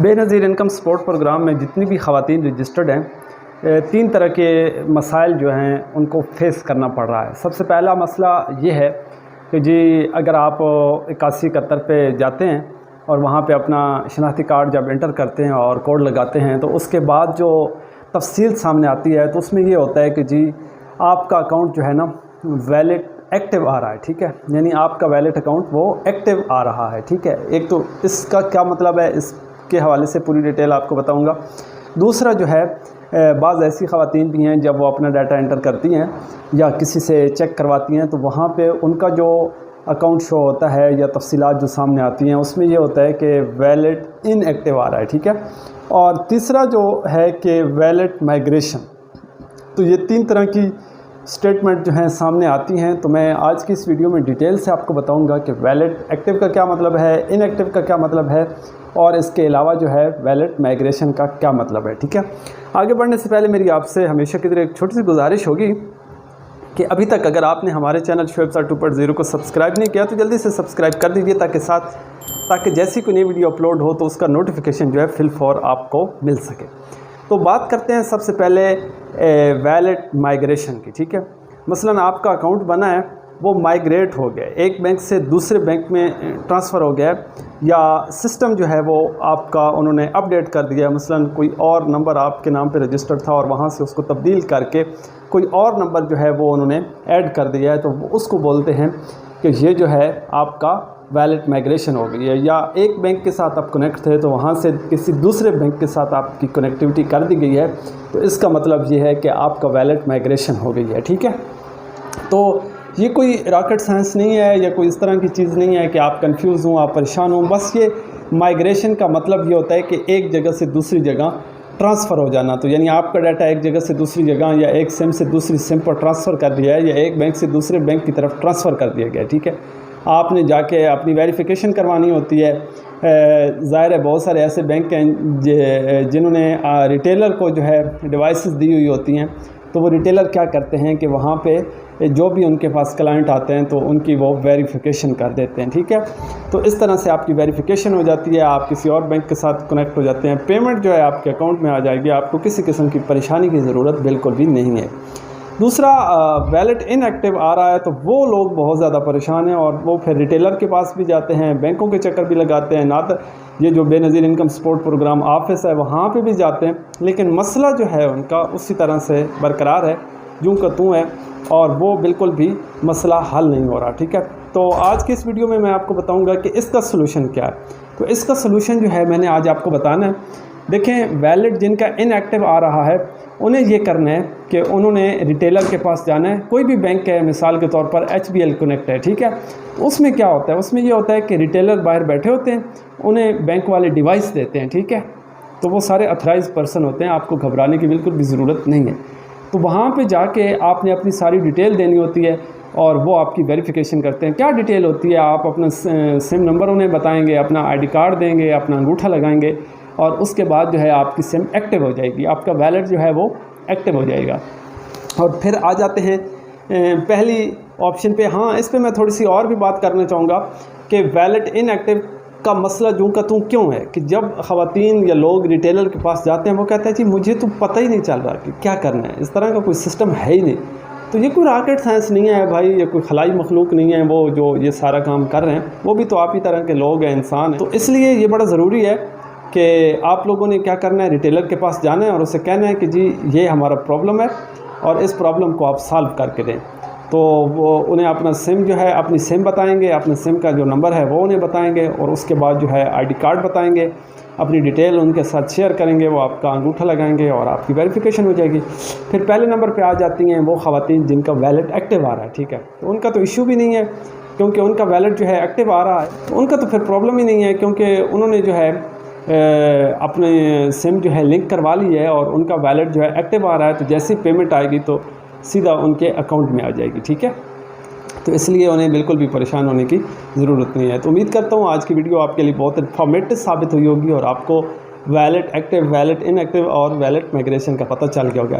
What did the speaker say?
بے نظیر income support programme میں جتنی بھی خواتین رجسٹرڈ ہیں 3 طرح کے مسائل جو ہیں ان کو فیس کرنا پڑ رہا ہے۔ سب سے پہلا مسئلہ یہ ہے کہ جی اگر آپ 8171 پہ جاتے ہیں اور وہاں پہ اپنا شناختی کارڈ جب انٹر کرتے ہیں اور کوڈ لگاتے ہیں تو اس کے بعد جو تفصیل سامنے آتی ہے تو اس میں یہ ہوتا ہے کہ جی آپ کا اکاؤنٹ جو ہے نا ویلڈ ایکٹیو آ رہا ہے، ٹھیک ہے، یعنی آپ کا ویلڈ اکاؤنٹ وہ ایکٹیو آ رہا ہے، ٹھیک ہے۔ ایک تو اس کا کیا مطلب ہے، اس کے حوالے سے پوری ڈیٹیل آپ کو بتاؤں گا۔ دوسرا جو ہے بعض ایسی خواتین بھی ہیں جب وہ اپنا ڈیٹا انٹر کرتی ہیں یا کسی سے چیک کرواتی ہیں تو وہاں پہ ان کا جو اکاؤنٹ شو ہوتا ہے یا تفصیلات جو سامنے آتی ہیں اس میں یہ ہوتا ہے کہ ویلڈ ان ایکٹیو آ رہا ہے، ٹھیک ہے۔ اور تیسرا جو ہے کہ ویلڈ مائگریشن، تو یہ 3 طرح کی سٹیٹمنٹ جو ہیں سامنے آتی ہیں۔ تو میں آج کی اس ویڈیو میں ڈیٹیل سے آپ کو بتاؤں گا کہ ویلڈ ایکٹیو کا کیا مطلب ہے، ان ایکٹیو کا کیا مطلب ہے، اور اس کے علاوہ جو ہے ویلڈ مائگریشن کا کیا مطلب ہے، ٹھیک ہے۔ آگے بڑھنے سے پہلے میری آپ سے ہمیشہ کی طرح ایک چھوٹی سی گزارش ہوگی کہ ابھی تک اگر آپ نے ہمارے چینل شعیب صاحب 2.0 کو سبسکرائب نہیں کیا تو جلدی سے سبسکرائب کر دیجئے تاکہ جیسی کوئی نئی ویڈیو اپلوڈ ہو تو اس کا نوٹیفیکیشن جو ہے فل فور آپ کو مل سکے۔ تو بات کرتے ہیں سب سے پہلے ویلڈ مائگریشن کی، ٹھیک ہے۔ مثلاً آپ کا اکاؤنٹ بنا ہے، وہ مائگریٹ ہو گیا، ایک بینک سے دوسرے بینک میں ٹرانسفر ہو گیا، یا سسٹم جو ہے وہ آپ کا انہوں نے اپڈیٹ کر دیا، مثلاً کوئی اور نمبر آپ کے نام پہ رجسٹرڈ تھا اور وہاں سے اس کو تبدیل کر کے کوئی اور نمبر جو ہے وہ انہوں نے ایڈ کر دیا ہے، تو اس کو بولتے ہیں کہ یہ جو ہے آپ کا ویلڈ مائگریشن ہو گئی ہے۔ یا ایک بینک کے ساتھ آپ کنیکٹ تھے تو وہاں سے کسی دوسرے بینک کے ساتھ آپ کی کنیکٹیوٹی کر دی گئی ہے، تو اس کا مطلب یہ ہے کہ آپ کا ویلڈ مائگریشن ہو گئی ہے، ٹھیک ہے۔ تو یہ کوئی راکٹ سائنس نہیں ہے یا کوئی اس طرح کی چیز نہیں ہے کہ آپ کنفیوز ہوں، آپ پریشان ہوں۔ بس یہ مائگریشن کا مطلب یہ ہوتا ہے کہ ایک جگہ سے دوسری جگہ ٹرانسفر ہو جانا، تو یعنی آپ کا ڈیٹا ایک جگہ سے دوسری جگہ یا ایک سم سے دوسری سم پر ٹرانسفر کر دیا ہے یا ایک بینک سے دوسرے بینک کی طرف ٹرانسفر کر دیا گیا، ٹھیک ہے۔ آپ نے جا کے اپنی ویریفیکیشن کروانی ہوتی ہے۔ ظاہر ہے بہت سارے ایسے بینک ہیں جنہوں نے ریٹیلر کو جو ہے ڈیوائسز دی ہوئی ہوتی ہیں، تو وہ ریٹیلر کیا کرتے ہیں کہ وہاں پہ جو بھی ان کے پاس کلائنٹ آتے ہیں تو ان کی وہ ویریفیکیشن کر دیتے ہیں، ٹھیک ہے۔ تو اس طرح سے آپ کی ویریفیکیشن ہو جاتی ہے، آپ کسی اور بینک کے ساتھ کنیکٹ ہو جاتے ہیں، پیمنٹ جو ہے آپ کے اکاؤنٹ میں آ جائے گی، آپ کو کسی قسم کی پریشانی کی ضرورت بالکل بھی نہیں ہے۔ دوسرا ویلڈ ان ایکٹیو آ رہا ہے تو وہ لوگ بہت زیادہ پریشان ہیں اور وہ پھر ریٹیلر کے پاس بھی جاتے ہیں، بینکوں کے چکر بھی لگاتے ہیں، یہ جو بے نظیر انکم سپورٹ پروگرام آفس ہے وہاں پہ بھی جاتے ہیں، لیکن مسئلہ جو ہے ان کا اسی طرح سے برقرار ہے، یوں کا توں ہے، اور وہ بالکل بھی مسئلہ حل نہیں ہو رہا، ٹھیک ہے۔ تو آج کی اس ویڈیو میں آپ کو بتاؤں گا کہ اس کا سلوشن کیا ہے۔ تو اس کا سلوشن جو ہے میں نے آج آپ کو بتانا ہے۔ دیکھیں، ویلڈ جن کا ان ایکٹیو آ رہا ہے انہیں یہ کرنا ہے کہ انہوں نے ریٹیلر کے پاس جانا ہے۔ کوئی بھی بینک ہے، مثال کے طور پر HBL کنیکٹ ہے، ٹھیک ہے۔ تو اس میں کیا ہوتا ہے، اس میں یہ ہوتا ہے کہ ریٹیلر باہر بیٹھے ہوتے ہیں، انہیں بینک والے ڈیوائس دیتے ہیں، ٹھیک ہے۔ تو وہ سارے اتھرائز پرسن ہوتے ہیں، آپ کو گھبرانے کی بالکل بھی ضرورت نہیں ہے۔ تو وہاں پہ جا کے آپ نے اپنی ساری ڈیٹیل دینی ہوتی ہے اور وہ آپ کی ویریفیکیشن کرتے ہیں۔ کیا ڈیٹیل ہوتی ہے، آپ اپنا سم نمبر انہیں بتائیں گے، اپنا ID کارڈ دیں گے، اپنا انگوٹھا لگائیں گے، اور اس کے بعد جو ہے آپ کی سم ایکٹیو ہو جائے گی، آپ کا ویلڈ جو ہے وہ ایکٹیو ہو جائے گا۔ اور پھر آ جاتے ہیں پہلی آپشن پہ۔ ہاں، اس پہ میں تھوڑی سی اور بھی بات کرنا چاہوں گا کہ ویلڈ ان ایکٹیو کا مسئلہ جوں کا توں کیوں ہے کہ جب خواتین یا لوگ ریٹیلر کے پاس جاتے ہیں وہ کہتے ہیں جی مجھے تو پتہ ہی نہیں چل رہا کہ کیا کرنا ہے، اس طرح کا کوئی سسٹم ہے ہی نہیں۔ تو یہ کوئی راکٹ سائنس نہیں ہے بھائی، یہ کوئی خلائی مخلوق نہیں ہے، وہ جو یہ سارا کام کر رہے ہیں وہ بھی تو آپ ہی طرح کے لوگ ہیں، انسان ہیں۔ تو اس لیے یہ بڑا ضروری ہے کہ آپ لوگوں نے کیا کرنا ہے، ریٹیلر کے پاس جانا ہے اور اسے کہنا ہے کہ جی یہ ہمارا پرابلم ہے اور اس پرابلم کو آپ سالو کر کے دیں۔ تو وہ انہیں اپنا سم جو ہے، اپنی سم بتائیں گے، اپنے سم کا جو نمبر ہے وہ انہیں بتائیں گے، اور اس کے بعد جو ہے ID کارڈ بتائیں گے، اپنی ڈیٹیل ان کے ساتھ شیئر کریں گے، وہ آپ کا انگوٹھا لگائیں گے اور آپ کی ویریفیکیشن ہو جائے گی۔ پھر پہلے نمبر پہ آ جاتی ہیں وہ خواتین جن کا ویلڈ ایکٹیو آ رہا ہے، ٹھیک ہے۔ تو ان کا تو ایشو بھی نہیں ہے کیونکہ ان کا ویلڈ جو ہے ایکٹیو آ رہا ہے، تو ان کا تو پھر پرابلم ہی نہیں ہے کیونکہ انہوں نے جو ہے اپنے سم جو ہے لنک کروا لی ہے اور ان کا ویلڈ جو ہے ایکٹیو آ رہا ہے، تو جیسی پیمنٹ آئے گی تو سیدھا ان کے اکاؤنٹ میں آ جائے گی، ٹھیک ہے۔ تو اس لیے انہیں بالکل بھی پریشان ہونے کی ضرورت نہیں ہے۔ تو امید کرتا ہوں آج کی ویڈیو آپ کے لیے بہت انفارمیٹو ثابت ہوئی ہوگی اور آپ کو valid active, valid in active اور ویلڈ مائگریشن کا پتہ چل گیا ہوگا۔